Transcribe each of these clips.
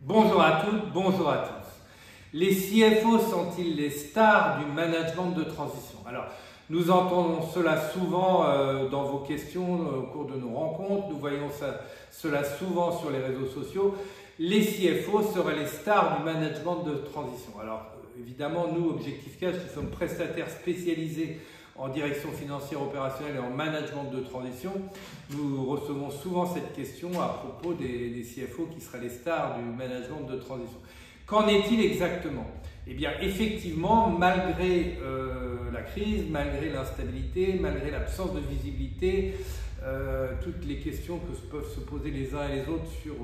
Bonjour à toutes, bonjour à tous. Les CFO sont-ils les stars du management de transition? Alors, nous entendons cela souvent dans vos questions au cours de nos rencontres, nous voyons cela souvent sur les réseaux sociaux. Les CFO seraient les stars du management de transition. Alors, évidemment, nous, Objectif Cash, nous sommes prestataires spécialisés en direction financière opérationnelle et en management de transition. Nous recevons souvent cette question à propos des CFO qui seraient les stars du management de transition. Qu'en est-il exactement? Eh bien, effectivement, malgré la crise, malgré l'instabilité, malgré l'absence de visibilité, toutes les questions que peuvent se poser les uns et les autres sur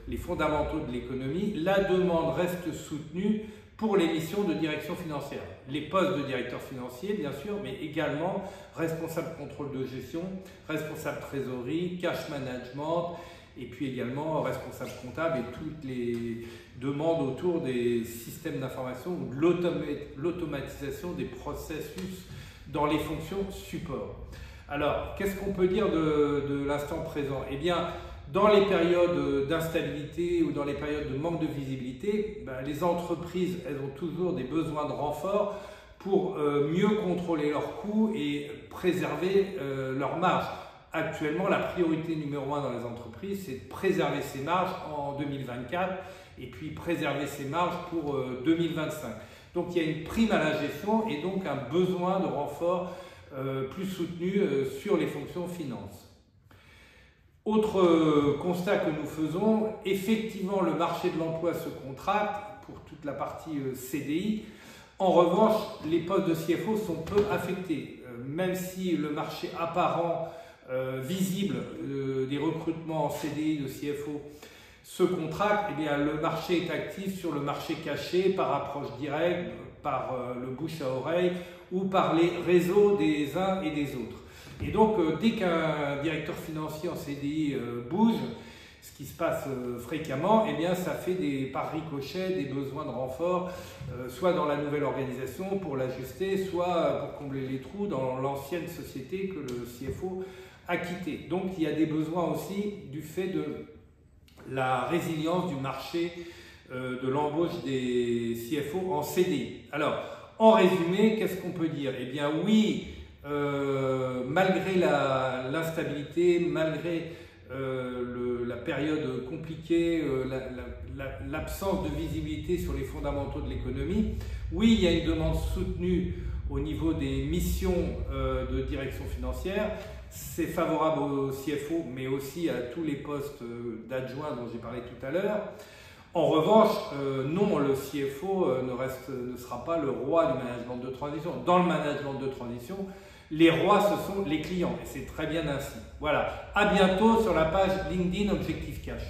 les fondamentaux de l'économie, la demande reste soutenue pour les missions de direction financière. Les postes de directeur financier, bien sûr, mais également responsable contrôle de gestion, responsable trésorerie, cash management, et puis également responsable comptable et toutes les demandes autour des systèmes d'information ou de l'automatisation des processus dans les fonctions support. Alors, qu'est-ce qu'on peut dire de l'instant présent? Eh bien, dans les périodes d'instabilité ou dans les périodes de manque de visibilité, les entreprises, elles ont toujours des besoins de renfort pour mieux contrôler leurs coûts et préserver leurs marges. Actuellement, la priorité numéro 1 dans les entreprises, c'est de préserver ses marges en 2024 et puis préserver ses marges pour 2025. Donc, il y a une prime à la gestion et donc un besoin de renfort plus soutenu sur les fonctions finances. Autre constat que nous faisons, effectivement le marché de l'emploi se contracte pour toute la partie CDI. En revanche, les postes de CFO sont peu affectés. Même si le marché apparent, visible des recrutements en CDI de CFO se contracte, eh bien, le marché est actif sur le marché caché par approche directe, par le bouche à oreille ou par les réseaux des uns et des autres. Et donc, dès qu'un directeur financier en CDI bouge, ce qui se passe fréquemment, eh bien, ça fait par ricochet des besoins de renfort, soit dans la nouvelle organisation pour l'ajuster, soit pour combler les trous dans l'ancienne société que le CFO a quittée. Donc, il y a des besoins aussi du fait de la résilience du marché de l'embauche des CFO en CDI. Alors, en résumé, qu'est-ce qu'on peut dire? Eh bien, oui, malgré l'instabilité, malgré la période compliquée, l'absence de visibilité sur les fondamentaux de l'économie, oui, il y a une demande soutenue au niveau des missions de direction financière. C'est favorable aux CFO, mais aussi à tous les postes d'adjoints dont j'ai parlé tout à l'heure. En revanche, non, le CFO ne sera pas le roi du management de transition. Dans le management de transition, les rois, ce sont les clients, et c'est très bien ainsi. Voilà, à bientôt sur la page LinkedIn Objectif Cash.